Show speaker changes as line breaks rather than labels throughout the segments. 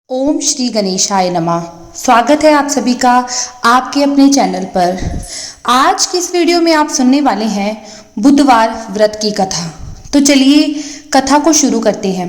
ओम श्री गणेशाय नमः। स्वागत है आप सभी का आपके अपने चैनल पर। आज की इस वीडियो में आप सुनने वाले हैं बुधवार व्रत की कथा। तो चलिए कथा को शुरू करते हैं।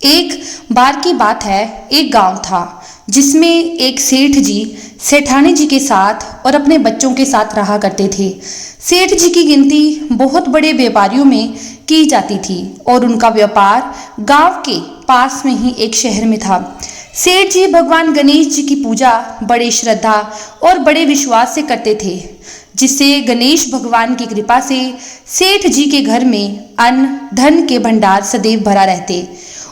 एक बार की बात है, एक गांव था जिसमें एक सेठ जी सेठानी जी के साथ और अपने बच्चों के साथ रहा करते थे। सेठ जी की गिनती बहुत बड़े व्यापारियों में की जाती थी और उनका व्यापार गांव के पास में ही एक शहर में था। सेठ जी भगवान गणेश जी की पूजा बड़े श्रद्धा और बड़े विश्वास से करते थे, जिससे गणेश भगवान की कृपा से सेठ जी के घर में अन्न धन के भंडार सदैव भरा रहते।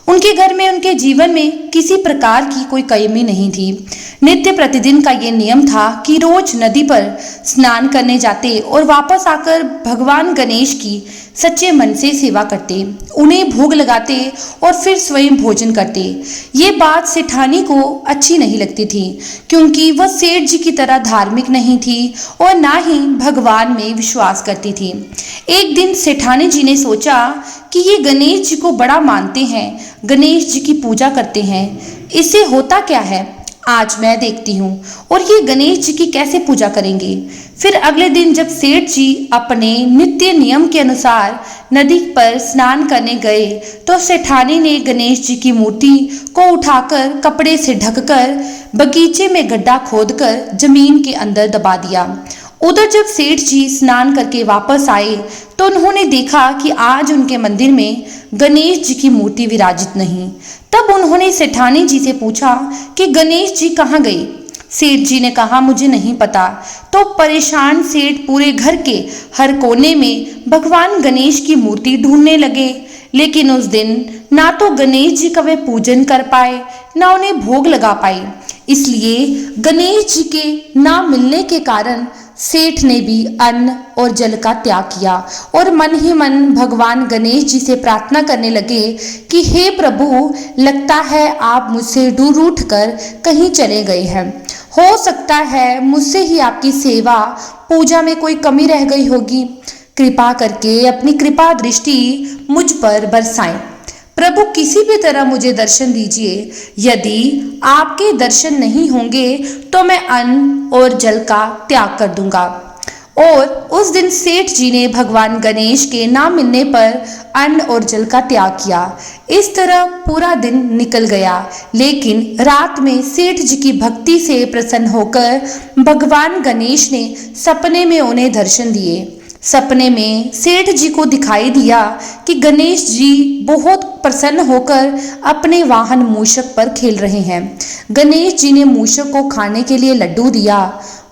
उनके घर में, उनके जीवन में किसी प्रकार की कोई कमी नहीं थी। नित्य प्रतिदिन का ये नियम था कि रोज नदी पर स्नान करने जाते और वापस आकर भगवान गणेश की सच्चे मन से सेवा करते, उन्हें भोग लगाते और फिर स्वयं भोजन करते। ये बात सेठानी को अच्छी नहीं लगती थी, क्योंकि वह सेठ जी की तरह धार्मिक नहीं थी और ना ही भगवान में विश्वास करती थी। एक दिन सेठानी जी ने सोचा कि ये गणेश जी को बड़ा मानते हैं, गणेश जी की पूजा करते हैं, इससे होता क्या है, आज मैं देखती हूँ और ये गणेश जी की कैसे पूजा करेंगे। फिर अगले दिन जब सेठ जी अपने नित्य नियम के अनुसार नदी पर स्नान करने गए तो सेठानी ने गणेश जी की मूर्ति को उठाकर कपड़े से ढककर बगीचे में गड्ढा खोदकर जमीन के अंदर दबा दिया। उधर जब सेठ जी स्नान करके वापस आए तो उन्होंने देखा कि आज उनके मंदिर में गणेश जी की मूर्ति विराजित नहीं। तब उन्होंने सेठानी जी से पूछा कि गणेश जी कहाँ गए। सेठ जी ने कहा, मुझे नहीं पता। तो परेशान सेठ पूरे घर के हर कोने में भगवान गणेश की मूर्ति ढूंढने लगे, लेकिन उस दिन ना तो गणेश जी का वे पूजन कर पाए, ना उन्हें भोग लगा पाए। इसलिए गणेश जी के ना मिलने के कारण सेठ ने भी अन्न और जल का त्याग किया और मन ही मन भगवान गणेश जी से प्रार्थना करने लगे कि हे प्रभु, लगता है आप मुझसे दूर उठकर कहीं चले गए हैं। हो सकता है मुझसे ही आपकी सेवा पूजा में कोई कमी रह गई होगी। कृपा करके अपनी कृपा दृष्टि मुझ पर बरसाएं। प्रभु, किसी भी तरह मुझे दर्शन दीजिए। यदि आपके दर्शन नहीं होंगे तो मैं अन्न और जल का त्याग कर दूंगा। और उस दिन सेठ जी ने भगवान गणेश के ना मिलने पर अन्न और जल का त्याग किया। इस तरह पूरा दिन निकल गया, लेकिन रात में सेठ जी की भक्ति से प्रसन्न होकर भगवान गणेश ने सपने में उन्हें दर्शन दिए। सपने में सेठ जी को दिखाई दिया कि गणेश जी बहुत प्रसन्न होकर अपने वाहन मूषक पर खेल रहे हैं। गणेश जी ने मूषक को खाने के लिए लड्डू दिया।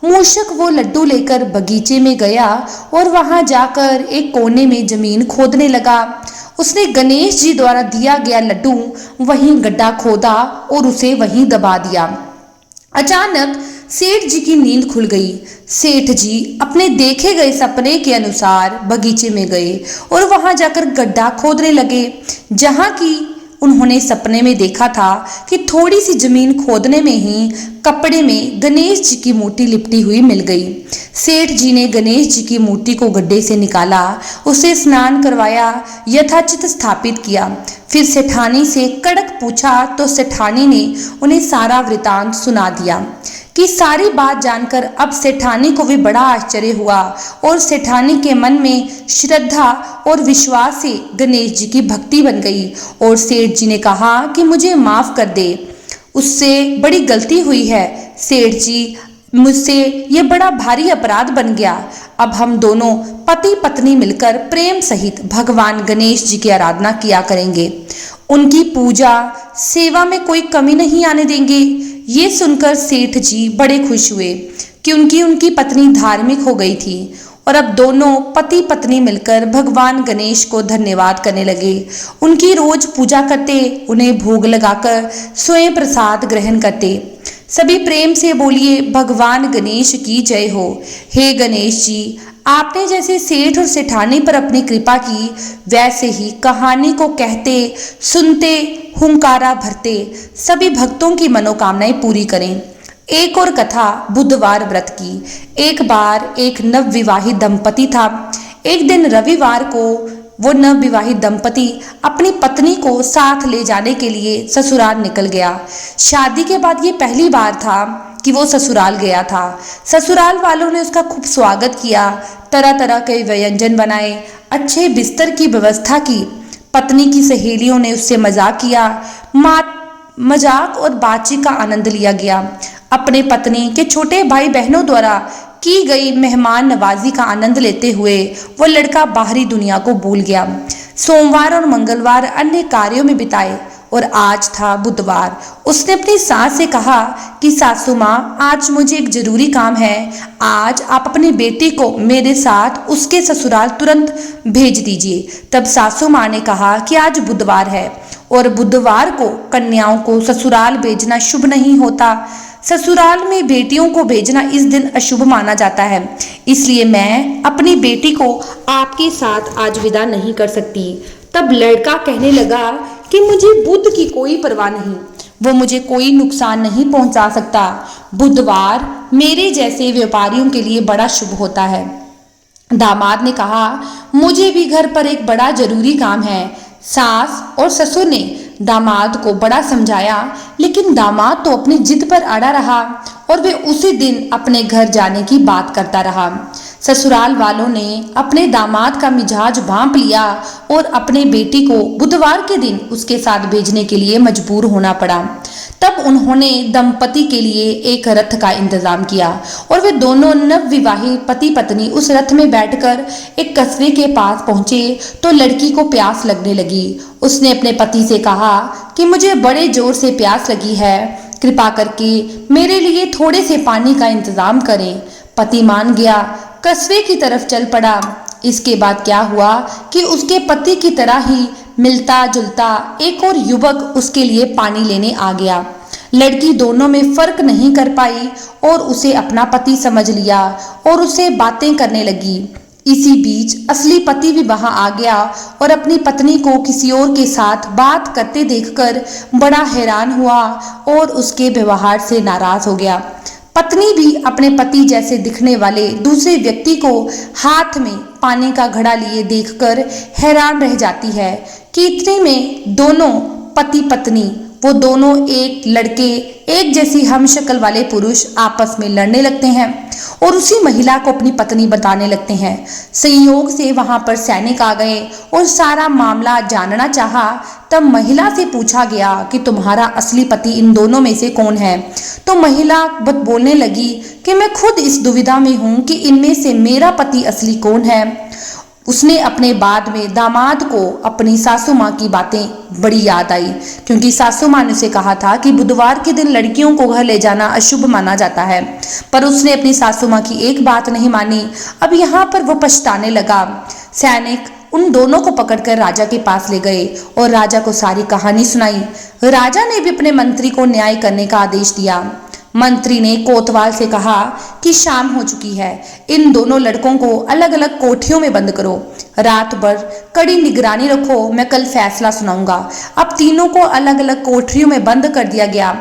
मूषक वो लड्डू लेकर बगीचे में गया और वहां जाकर एक कोने में जमीन खोदने लगा। उसने गणेश जी द्वारा दिया गया लड्डू वहीं गड्ढा खोदा और उसे वहीं दबा दिया। अचानक सेठ जी की नींद खुल गई। सेठ जी अपने देखे गए सपने के अनुसार बगीचे में गए और वहां जाकर गड्ढा खोदने लगे, जहां की उन्होंने सपने में देखा था कि थोड़ी सी जमीन खोदने में ही कपड़े में गणेश जी की मूर्ति लिपटी हुई मिल गई। सेठ जी ने गणेश जी की मूर्ति को गड्ढे से निकाला, उसे स्नान करवाया, यथाचित स्थापित किया। फिर सेठानी से कड़क पूछा तो सेठानी ने उन्हें सारा वृतांत सुना दिया। कि सारी बात जानकर अब सेठानी को भी बड़ा आश्चर्य हुआ और सेठानी के मन में श्रद्धा और विश्वास से गणेश जी की भक्ति बन गई। और सेठ जी ने कहा कि मुझे माफ कर दे, उससे बड़ी गलती हुई है। सेठ जी, मुझसे ये बड़ा भारी अपराध बन गया। अब हम दोनों पति पत्नी मिलकर प्रेम सहित भगवान गणेश जी की आराधना किया करेंगे, उनकी पूजा सेवा में कोई कमी नहीं आने देंगे। ये सुनकर सेठ जी बड़े खुश हुए, क्योंकि उनकी पत्नी धार्मिक हो गई थी और अब दोनों पति पत्नी मिलकर भगवान गणेश को धन्यवाद करने लगे। उनकी रोज पूजा करते, उन्हें भोग लगाकर स्वयं प्रसाद ग्रहण करते। सभी प्रेम से बोलिए, भगवान गणेश की जय हो। हे गणेश जी, आपने जैसे सेठ और सेठानी पर अपनी कृपा की, वैसे ही कहानी को कहते सुनते हुंकारा भरते सभी भक्तों की मनोकामनाएं पूरी करें। एक और कथा बुधवार व्रत की। एक बार एक नवविवाहित दंपति था। एक दिन रविवार को वो नवविवाहित दंपति अपनी पत्नी को साथ ले जाने के लिए ससुराल निकल गया। शादी के बाद ये पहली बार था कि वो ससुराल गया था। ससुराल वालों ने उसका खूब स्वागत किया, तरह तरह के व्यंजन बनाए, अच्छे बिस्तर की व्यवस्था की। पत्नी की सहेलियों ने उससे मजाक किया, मजाक और बातचीत का आनंद लिया गया। अपने पत्नी के छोटे भाई बहनों द्वारा की गई मेहमान नवाजी का आनंद लेते हुए वो लड़का बाहरी दुनिया को भूल गया। सोमवार और मंगलवार अन्य कार्यों में बिताए और आज था बुधवार। उसने अपनी सास से कहा कि सासू माँ, आज मुझे एक जरूरी काम है, आज आप अपनी बेटी को मेरे साथ उसके ससुराल तुरंत भेज दीजिए। तब सासू माँ ने कहा कि आज बुधवार है और बुधवार को कन्याओं को ससुराल भेजना शुभ नहीं होता। ससुराल में बेटियों को भेजना इस दिन अशुभ माना जाता है, इसलिए मैं अपनी बेटी को आपके साथ आज विदा नहीं कर सकती। तब लड़का कहने लगा कि मुझे बुध की कोई परवाह नहीं, वो मुझे कोई नुकसान नहीं पहुंचा सकता। बुधवार मेरे जैसे व्यापारियों के लिए बड़ा शुभ होता है। दामाद ने कहा, मुझे भी घर पर एक बड़ा जरूरी काम है। सास और ससुर ने दामाद को बड़ा समझाया, लेकिन दामाद तो अपनी जिद पर अड़ा रहा और वे उसी दिन अपने घर जाने की बात करता रहा। ससुराल वालों ने अपने दामाद का मिजाज भांप लिया और अपने बेटी को बुधवार के दिन उसके साथ भेजने के लिए मजबूर होना पड़ा। तब उन्होंने दंपति के लिए एक रथ का इंतजाम किया और वे दोनों नवविवाहित पति पत्नी उस रथ में बैठकर एक कस्बे के पास पहुंचे तो लड़की को प्यास लगने लगी। उसने अपने पति से कहा कि मुझे बड़े जोर से प्यास लगी है, कृपा करके मेरे लिए थोड़े से पानी का इंतजाम करें। पति मान गया, कस्बे की तरफ चल पड़ा। इसके बाद क्या हुआ कि उसके पति की तरह ही मिलता जुलता एक और युवक उसके लिए पानी लेने आ गया। लड़की दोनों में फर्क नहीं कर पाई और उसे अपना पति समझ लिया और उससे बातें करने लगी। इसी बीच असली पति भी वहां आ गया और अपनी पत्नी को किसी और के साथ बात करते देखकर बड़ा हैरान हुआ और उसके व्यवहार से नाराज हो गया। पत्नी भी अपने पति जैसे दिखने वाले दूसरे व्यक्ति को हाथ में पानी का घड़ा लिए देखकर हैरान रह जाती है कि इतने में दोनों पति पत्नी, वो दोनों एक लड़के, एक जैसी हमशक्ल वाले पुरुष आपस में लड़ने लगते हैं और उसी महिला को अपनी पत्नी बताने लगते हैं। संयोग से वहां पर सैनिक आ गए और सारा मामला जानना चाहा। तब महिला से पूछा गया कि तुम्हारा असली पति इन दोनों में से कौन है। तो महिला बोलने लगी कि मैं खुद इस दुविधा में हूं कि इनमें से मेरा पति असली कौन है। उसने अपने बाद में दामाद को अपनी सासू माँ की बातें बड़ी याद आई, क्योंकि सासू माँ ने उसे कहा था कि बुधवार के दिन लड़कियों को घर ले जाना अशुभ माना जाता है, पर उसने अपनी सासू माँ की एक बात नहीं मानी। अब यहाँ पर वो पछताने लगा। सैनिक उन दोनों को पकड़कर राजा के पास ले गए और राजा को सारी कहानी सुनाई। राजा ने भी अपने मंत्री को न्याय करने का आदेश दिया। मंत्री ने कोतवाल से कहा कि शाम हो चुकी है, इन दोनों लड़कों को अलग अलग कोठरियों में बंद करो, रात भर कड़ी निगरानी रखो, मैं कल फैसला सुनाऊंगा। अब तीनों को अलग अलग कोठरियों में बंद कर दिया गया।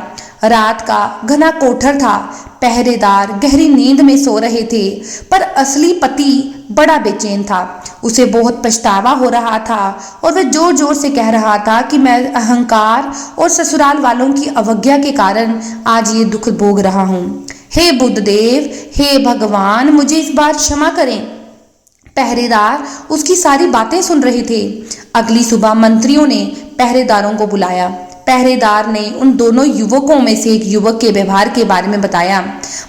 रात का घना कोठर था, पहरेदार गहरी नींद में सो रहे थे, पर असली पति बड़ा बेचैन था। उसे बहुत पछतावा हो रहा था और वह जोर जोर से कह रहा था कि मैं अहंकार और ससुराल वालों की अवज्ञा के कारण आज ये दुख भोग रहा हूँ। हे बुद्धदेव, हे भगवान, मुझे इस बार क्षमा करें। पहरेदार उसकी सारी बातें सुन रहे थे। अगली सुबह मंत्रियों ने पहरेदारों को बुलाया। पहरेदार ने उन दोनों युवकों में से एक युवक के व्यवहार के बारे में बताया।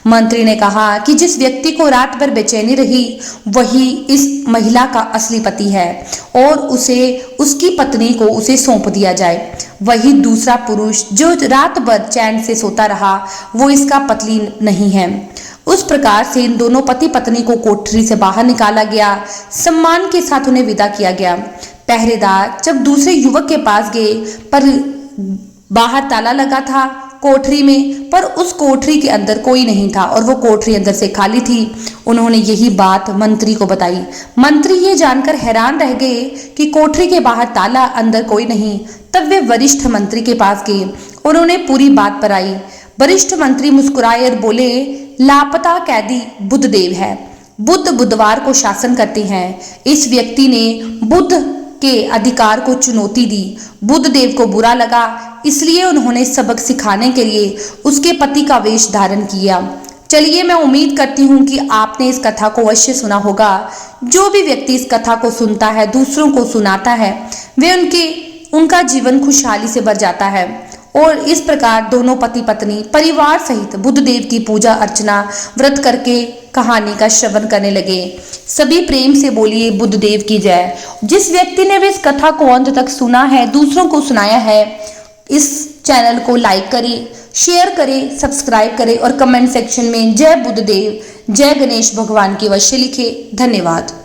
मंत्री ने कहा कि जिस व्यक्ति को रात भर बेचैनी रही वही इस महिला का असली पति है और उसे उसकी पत्नी को उसे सौंप दिया जाए। वही दूसरा पुरुष जो रात भर चैन से सोता रहा वो इसका पति नहीं है। उस प्रकार से इन दोनों पति पत्नी को कोठरी से बाहर निकाला गया। सम्मान के साथ उन्हें विदा किया गया। पहरेदार जब दूसरे युवक के पास गए पर बाहर ताला लगा था कोठरी में, पर उस कोठरी के अंदर कोई नहीं था और वो कोठरी अंदर से खाली थी। उन्होंने यही बात मंत्री को बताई। मंत्री ये जानकर हैरान रह गए कि कोठरी के बाहर ताला, अंदर कोई नहीं। तब वे वरिष्ठ मंत्री के पास गए और उन्हें पूरी बात पर आई। वरिष्ठ मंत्री मुस्कुराए और बोले, लापता कैदी बुद्धदेव है। बुद्ध बुधवार को शासन करते हैं। इस व्यक्ति ने बुध के अधिकार को चुनौती दी। बुद्ध देव को बुरा लगा, इसलिए उन्होंने सबक सिखाने के लिए उसके पति का वेश धारण किया। चलिए, मैं उम्मीद करती हूँ कि आपने इस कथा को अवश्य सुना होगा। जो भी व्यक्ति इस कथा को सुनता है, दूसरों को सुनाता है, वे उनका जीवन खुशहाली से भर जाता है। और इस प्रकार दोनों पति पत्नी परिवार सहित बुद्ध देव की पूजा अर्चना व्रत करके कहानी का श्रवण करने लगे। सभी प्रेम से बोलिए बुद्ध देव की जय। जिस व्यक्ति ने भी इस कथा को अंत तक सुना है, दूसरों को सुनाया है, इस चैनल को लाइक करें, शेयर करें, सब्सक्राइब करें और कमेंट सेक्शन में जय बुद्ध देव, जय गणेश भगवान की अवश्य लिखें। धन्यवाद।